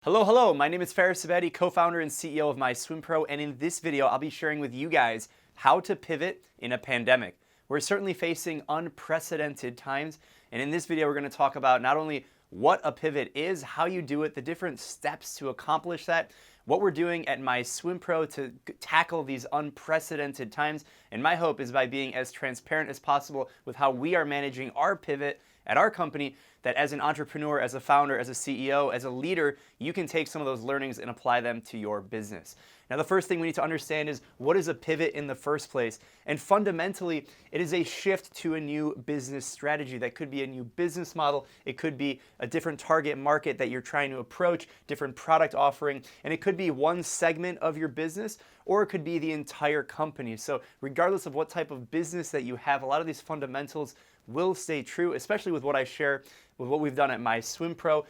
Hello, my name is Faris Sabetti, co-founder and CEO of MySwimPro, and in this video I'll be sharing with you guys how to pivot in a pandemic. We're certainly facing unprecedented times, and in this video we're going to talk about not only what a pivot is, how you do it, the different steps to accomplish that, what we're doing at MySwimPro to tackle these unprecedented times, and my hope is by being as transparent as possible with how we are managing our pivot at our company, that as an entrepreneur, as a founder, as a CEO, as a leader, you can take some of those learnings and apply them to your business. Now, the first thing we need to understand is what is a pivot in the first place? And fundamentally, it is a shift to a new business strategy. That could be a new business model. It could be a different target market that you're trying to approach, different product offering, and it could be one segment of your business, or it could be the entire company. So regardless of what type of business that you have, a lot of these fundamentals will stay true, especially with what I share with what we've done at MySwimPro.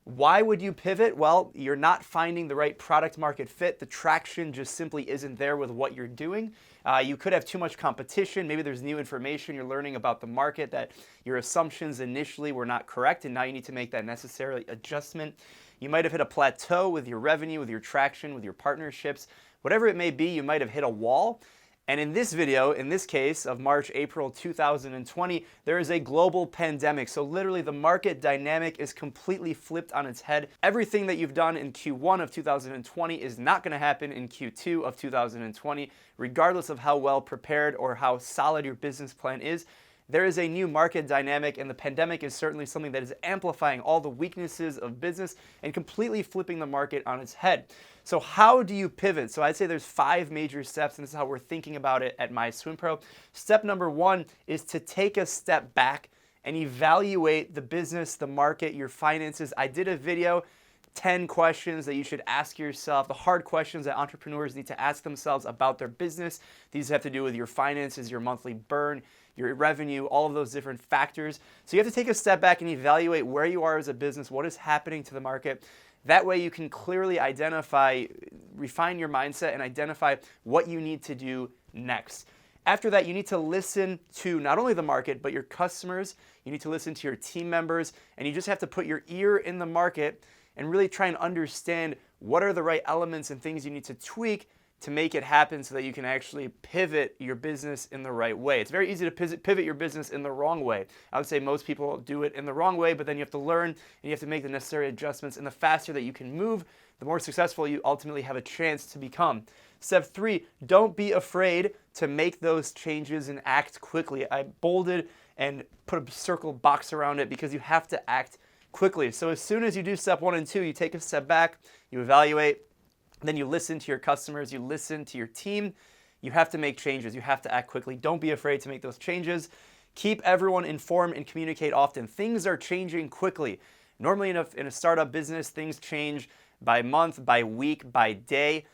Why would you pivot? Well, you're not finding the right product market fit. The traction just simply isn't there with what you're doing. You could have too much competition. Maybe there's new information you're learning about the market that your assumptions initially were not correct, and now you need to make that necessary adjustment. You might have hit a plateau with your revenue, with your traction, with your partnerships. Whatever it may be, you might have hit a wall. And in this video, in this case of March, April 2020, there is a global pandemic. So literally the market dynamic is completely flipped on its head. Everything that you've done in Q1 of 2020 is not going to happen in Q2 of 2020, regardless of how well prepared or how solid your business plan is. There is a new market dynamic, and the pandemic is certainly something that is amplifying all the weaknesses of business and completely flipping the market on its head. So how do you pivot? So I'd say there's 5 major steps, and this is how we're thinking about it at MySwimPro. Step number 1 is to take a step back and evaluate the business, the market, your finances. I did a video, 10 questions that you should ask yourself, the hard questions that entrepreneurs need to ask themselves about their business. These have to do with your finances, your monthly burn, your revenue, all of those different factors. So you have to take a step back and evaluate where you are as a business, what is happening to the market. That way you can clearly identify, refine your mindset and identify what you need to do next. After that, you need to listen to not only the market, but your customers. You need to listen to your team members, and you just have to put your ear in the market and really try and understand what are the right elements and things you need to tweak to make it happen so that you can actually pivot your business in the right way. It's very easy to pivot your business in the wrong way. I would say most people do it in the wrong way, but then you have to learn and you have to make the necessary adjustments, and the faster that you can move, the more successful you ultimately have a chance to become. Step 3, don't be afraid to make those changes and act quickly. I bolded and put a circle box around it because you have to act quickly. So as soon as you do step 1 and 2, you take a step back, you evaluate, then you listen to your customers, you listen to your team. You have to make changes. You have to act quickly. Don't be afraid to make those changes. Keep everyone informed and communicate often. Things are changing quickly. Normally in a startup business, things change by month, by week, by day.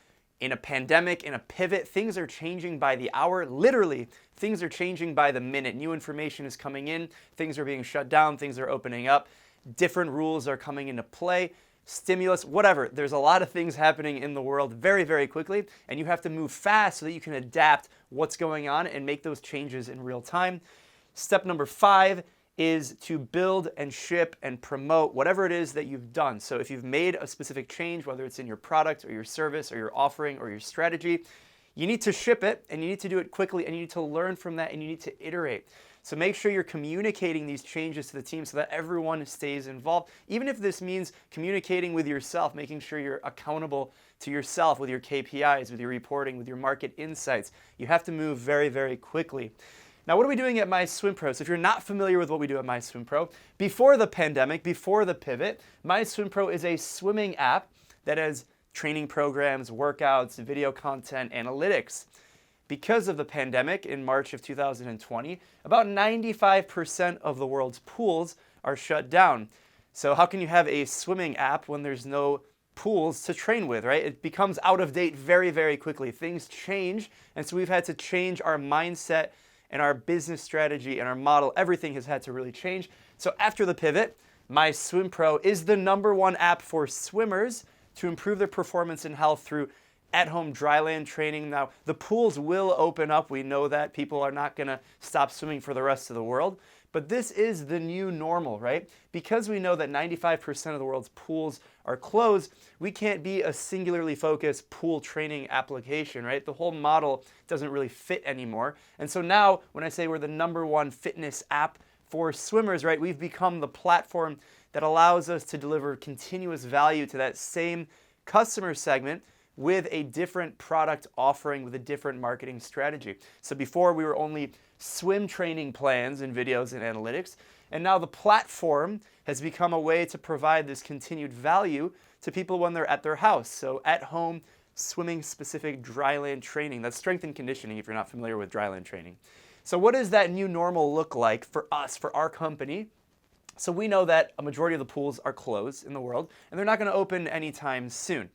In a pandemic, in a pivot, things are changing by the hour. Literally, things are changing by the minute. New information is coming in. Things are being shut down. Things are opening up. Different rules are coming into play. Stimulus, whatever. There's a lot of things happening in the world very, very quickly, and you have to move fast so that you can adapt what's going on and make those changes in real time. Step number 5 is to build and ship and promote whatever it is that you've done. So if you've made a specific change, whether it's in your product or your service or your offering or your strategy, you need to ship it, and you need to do it quickly, and you need to learn from that, and you need to iterate. So make sure you're communicating these changes to the team so that everyone stays involved, even if this means communicating with yourself, making sure you're accountable to yourself with your KPIs, with your reporting, with your market insights. You have to move very, very quickly. Now, what are we doing at MySwimPro? So if you're not familiar with what we do at MySwimPro, before the pandemic, before the pivot, MySwimPro is a swimming app that has training programs, workouts, video content, analytics. Because of the pandemic in March of 2020, about 95% of the world's pools are shut down. So how can you have a swimming app when there's no pools to train with, right? It becomes out of date very, very quickly. Things change, and so we've had to change our mindset and our business strategy and our model. Everything has had to really change. So after the pivot, MySwimPro is the #1 app for swimmers to improve their performance and health through at-home dryland training. Now, the pools will open up. We know that people are not going to stop swimming for the rest of the world. But this is the new normal, right? Because we know that 95% of the world's pools are closed, we can't be a singularly focused pool training application, right? The whole model doesn't really fit anymore. And so now, when I say we're the #1 fitness app for swimmers, right, we've become the platform that allows us to deliver continuous value to that same customer segment with a different product offering, with a different marketing strategy. So before we were only swim training plans and videos and analytics, and now the platform has become a way to provide this continued value to people when they're at their house. So at home, swimming specific dryland training. That's strength and conditioning if you're not familiar with dryland training. So what does that new normal look like for us, for our company? So we know that a majority of the pools are closed in the world, and they're not going to open anytime soon.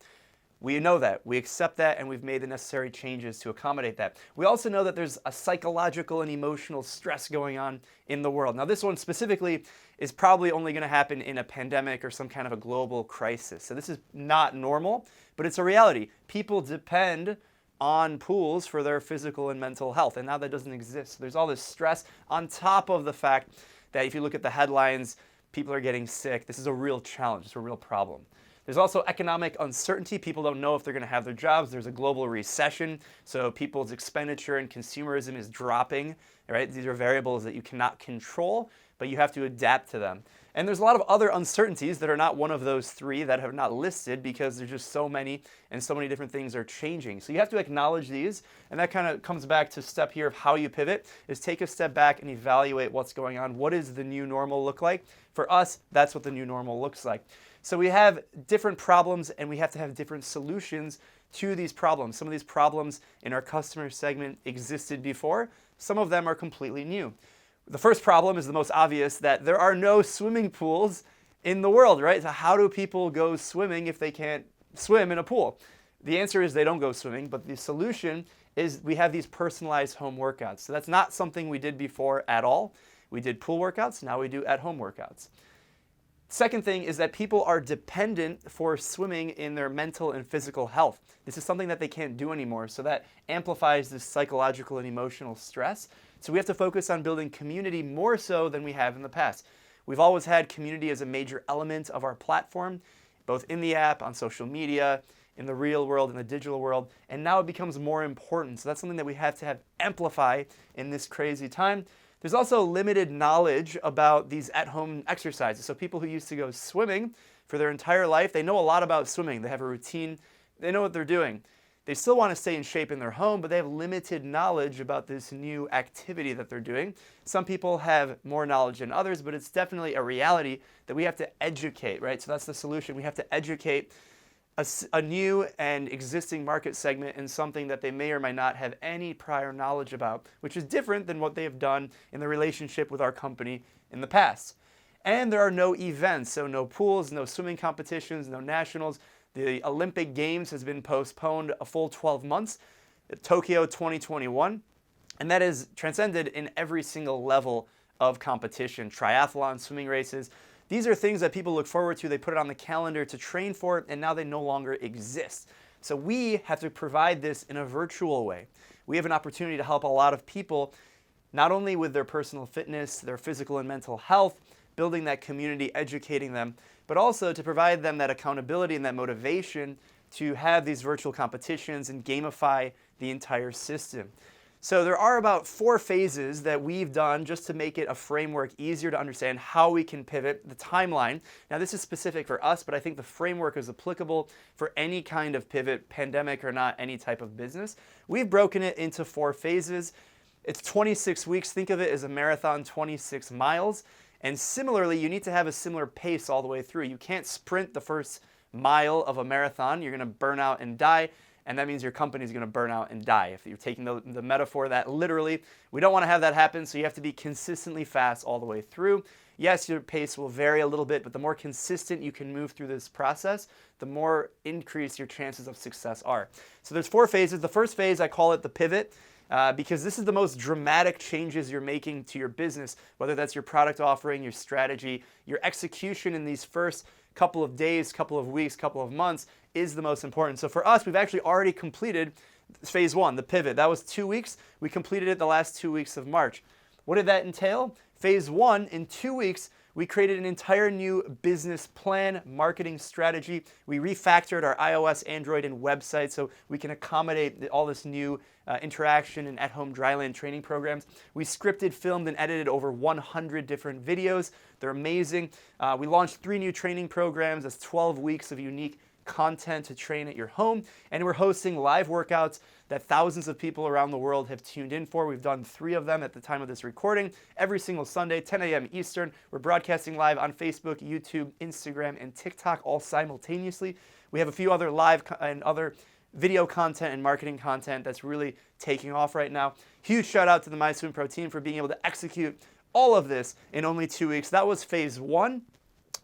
We know that, we accept that, and we've made the necessary changes to accommodate that. We also know that there's a psychological and emotional stress going on in the world. Now this one specifically is probably only going to happen in a pandemic or some kind of a global crisis. So this is not normal, but it's a reality. People depend on pools for their physical and mental health, and now that doesn't exist. There's all this stress on top of the fact that if you look at the headlines, people are getting sick. This is a real challenge, it's a real problem. There's also economic uncertainty. People don't know if they're going to have their jobs. There's a global recession, so people's expenditure and consumerism is dropping, right? These are variables that you cannot control, but you have to adapt to them. And there's a lot of other uncertainties that are not one of those three that have not listed because there's just so many and so many different things are changing. So you have to acknowledge these, and that kind of comes back to step here of how you pivot, is take a step back and evaluate what's going on. What does the new normal look like? For us, that's what the new normal looks like. So we have different problems and we have to have different solutions to these problems. Some of these problems in our customer segment existed before. Some of them are completely new. The first problem is the most obvious, that there are no swimming pools in the world, right? So how do people go swimming if they can't swim in a pool? The answer is they don't go swimming, but the solution is we have these personalized home workouts. So that's not something we did before at all. We did pool workouts, now we do at-home workouts. Second thing is that people are dependent for swimming in their mental and physical health. This is something that they can't do anymore, so that amplifies this psychological and emotional stress. So we have to focus on building community more so than we have in the past. We've always had community as a major element of our platform, both in the app, on social media, in the real world, in the digital world, and now it becomes more important. So that's something that we have to amplify in this crazy time. There's also limited knowledge about these at-home exercises. So people who used to go swimming for their entire life, they know a lot about swimming. They have a routine. They know what they're doing. They still want to stay in shape in their home, but they have limited knowledge about this new activity that they're doing. Some people have more knowledge than others, but it's definitely a reality that we have to educate, right? So that's the solution. We have to educate a new and existing market segment in something that they may or may not have any prior knowledge about, which is different than what they have done in the relationship with our company in the past. And there are no events, so no pools, no swimming competitions, no nationals. The Olympic Games has been postponed a full 12 months, Tokyo 2021, and that is transcended in every single level of competition, triathlon, swimming races. These are things that people look forward to, they put it on the calendar to train for, and now they no longer exist. So we have to provide this in a virtual way. We have an opportunity to help a lot of people, not only with their personal fitness, their physical and mental health, building that community, educating them, but also to provide them that accountability and that motivation to have these virtual competitions and gamify the entire system. So there are about 4 phases that we've done just to make it a framework easier to understand how we can pivot, the timeline. Now this is specific for us, but I think the framework is applicable for any kind of pivot, pandemic or not, any type of business. We've broken it into 4 phases. It's 26 weeks. Think of it as a marathon, 26 miles. And similarly, you need to have a similar pace all the way through. You can't sprint the first mile of a marathon. You're going to burn out and die. And that means your company is going to burn out and die. If you're taking the metaphor that literally, we don't want to have that happen, so you have to be consistently fast all the way through. Yes, your pace will vary a little bit, but the more consistent you can move through this process, the more increased your chances of success are. So there's 4 phases. The first phase, I call it the pivot, because this is the most dramatic changes you're making to your business, whether that's your product offering, your strategy, your execution in these first couple of days, couple of weeks, couple of months is the most important. So for us, we've actually already completed phase 1, the pivot. That was 2 weeks. We completed it the last 2 weeks of March. What did that entail? Phase 1, in 2 weeks, we created an entire new business plan, marketing strategy. We refactored our iOS, Android, and website so we can accommodate all this new interaction and at-home dryland training programs. We scripted, filmed, and edited over 100 different videos. They're amazing. We launched 3 new training programs. That's 12 weeks of unique content to train at your home, and we're hosting live workouts that thousands of people around the world have tuned in for. We've done 3 of them at the time of this recording, every single Sunday, 10 a.m. Eastern. We're broadcasting live on Facebook, YouTube, Instagram, and TikTok all simultaneously. We have a few other live and other video content and marketing content that's really taking off right now. Huge shout out to the MySwimPro team for being able to execute all of this in only 2 weeks. That was phase 1.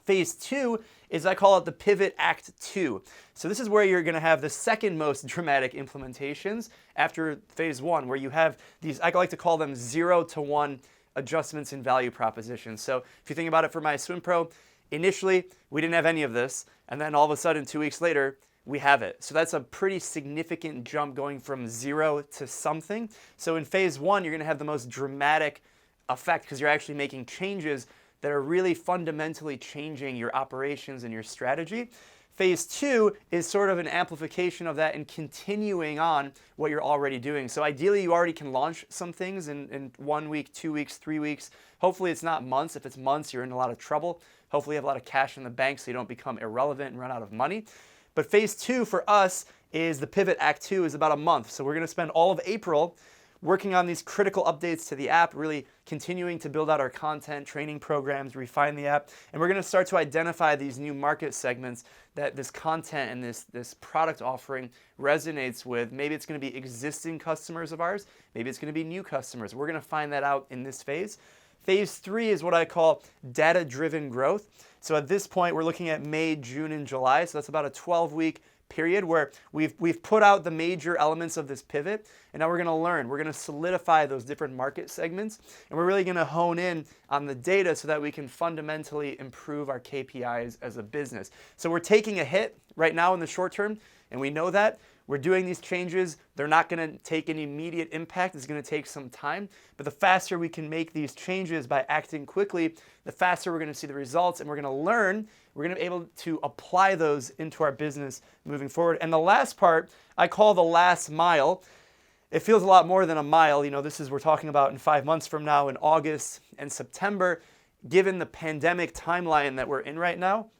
Phase 2 is, I call it the Pivot Act 2. So this is where you're going to have the second most dramatic implementations after phase 1, where you have these, I like to call them 0 to 1 adjustments in value propositions. So if you think about it for MySwimPro, initially we didn't have any of this, and then all of a sudden 2 weeks later, we have it. So that's a pretty significant jump going from 0 to something. So in phase 1, you're going to have the most dramatic effect because you're actually making changes that are really fundamentally changing your operations and your strategy. Phase 2 is sort of an amplification of that and continuing on what you're already doing. So ideally, you already can launch some things in 1 week, 2 weeks, 3 weeks. Hopefully it's not months. If it's months, you're in a lot of trouble. Hopefully you have a lot of cash in the bank so you don't become irrelevant and run out of money. But phase 2 for us is the Pivot Act 2 is about a month. So we're gonna spend all of April working on these critical updates to the app, really continuing to build out our content, training programs, refine the app, and we're going to start to identify these new market segments that this content and this product offering resonates with. Maybe it's going to be existing customers of ours, maybe it's going to be new customers. We're going to find that out in this phase. Phase 3 is what I call data-driven growth. So at this point, we're looking at May, June, and July, so that's about a 12-week period where we've put out the major elements of this pivot, and now we're going to learn. We're going to solidify those different market segments, and we're really going to hone in on the data so that we can fundamentally improve our KPIs as a business. So we're taking a hit right now in the short term, and we know that. We're doing these changes. They're not going to take an immediate impact. It's going to take some time. But the faster we can make these changes by acting quickly, the faster we're going to see the results, and we're going to learn. We're going to be able to apply those into our business moving forward. And the last part, I call the last mile. It feels a lot more than a mile. You know, we're talking about in 5 months from now, in August and September. Given the pandemic timeline that we're in right now,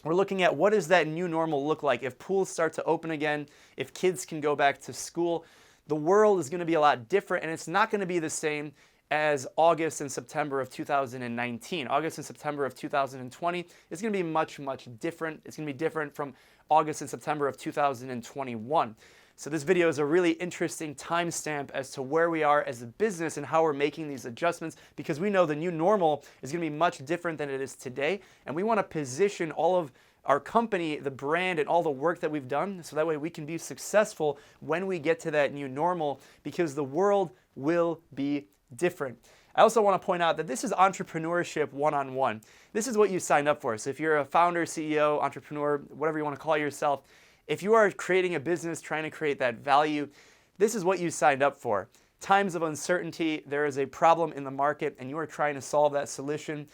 we're looking at what does that new normal look like if pools start to open again, if kids can go back to school. The world is going to be a lot different, and it's not going to be the same as August and September of 2019. August and September of 2020 is going to be much, much different. It's going to be different from August and September of 2021. So this video is a really interesting timestamp as to where we are as a business and how we're making these adjustments, because we know the new normal is going to be much different than it is today, and we want to position all of our company, the brand, and all the work that we've done so that way we can be successful when we get to that new normal, because the world will be different. I also want to point out that this is entrepreneurship one-on-one. This is what you signed up for. So if you're a founder, CEO, entrepreneur, whatever you want to call yourself, if you are creating a business, trying to create that value, this is what you signed up for. Times of uncertainty, there is a problem in the market, and you are trying to solve that solution.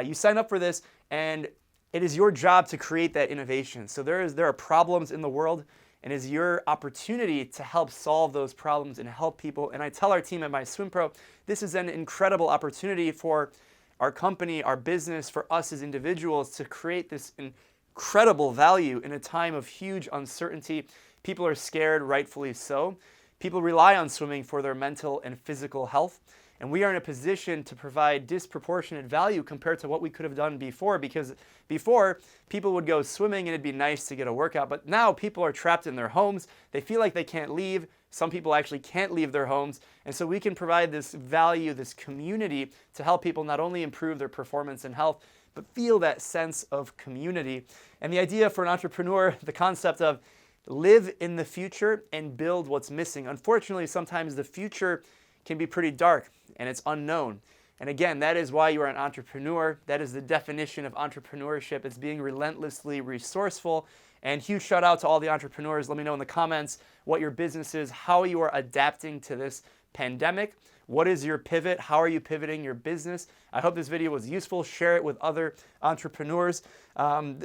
You sign up for this, and it is your job to create that innovation. So there are problems in the world, and it is your opportunity to help solve those problems and help people. And I tell our team at MySwimPro, this is an incredible opportunity for our company, our business, for us as individuals to create this incredible value in a time of huge uncertainty. People are scared, rightfully so. People rely on swimming for their mental and physical health. And we are in a position to provide disproportionate value compared to what we could have done before, because before people would go swimming and it'd be nice to get a workout, but now people are trapped in their homes. They feel like they can't leave. Some people actually can't leave their homes. And so we can provide this value, this community to help people not only improve their performance and health, but feel that sense of community. And the idea for an entrepreneur, the concept of live in the future and build what's missing. Unfortunately, sometimes the future can be pretty dark and it's unknown. And again, that is why you are an entrepreneur. That is the definition of entrepreneurship. It's being relentlessly resourceful. And huge shout out to all the entrepreneurs. Let me know in the comments what your business is, how you are adapting to this pandemic. What is your pivot? How are you pivoting your business? I hope this video was useful. Share it with other entrepreneurs.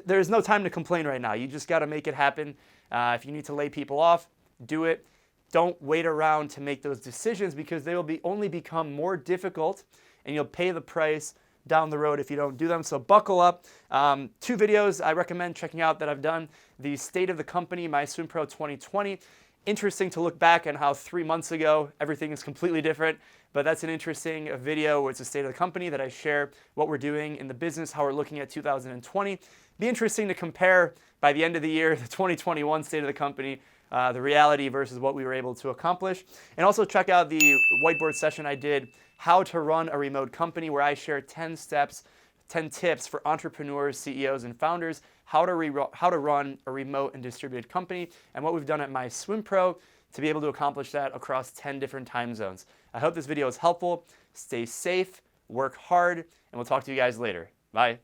There's no time to complain right now. You just got to make it happen. If you need to lay people off, do it. Don't wait around to make those decisions because they will only become more difficult and you'll pay the price down the road if you don't do them. So buckle up. 2 videos I recommend checking out that I've done. The State of the Company, MySwimPro 2020. Interesting to look back on how 3 months ago everything is completely different, but that's an interesting video where it's a state of the company that I share what we're doing in the business, how we're looking at 2020. Be interesting to compare by the end of the year the 2021 state of the company, the reality versus what we were able to accomplish. And also check out the whiteboard session I did, how to run a remote company, where I share 10 steps, 10 tips for entrepreneurs, CEOs, and founders, how to run a remote and distributed company, and what we've done at MySwimPro to be able to accomplish that across 10 different time zones. I hope this video is helpful. Stay safe, work hard, and we'll talk to you guys later. Bye.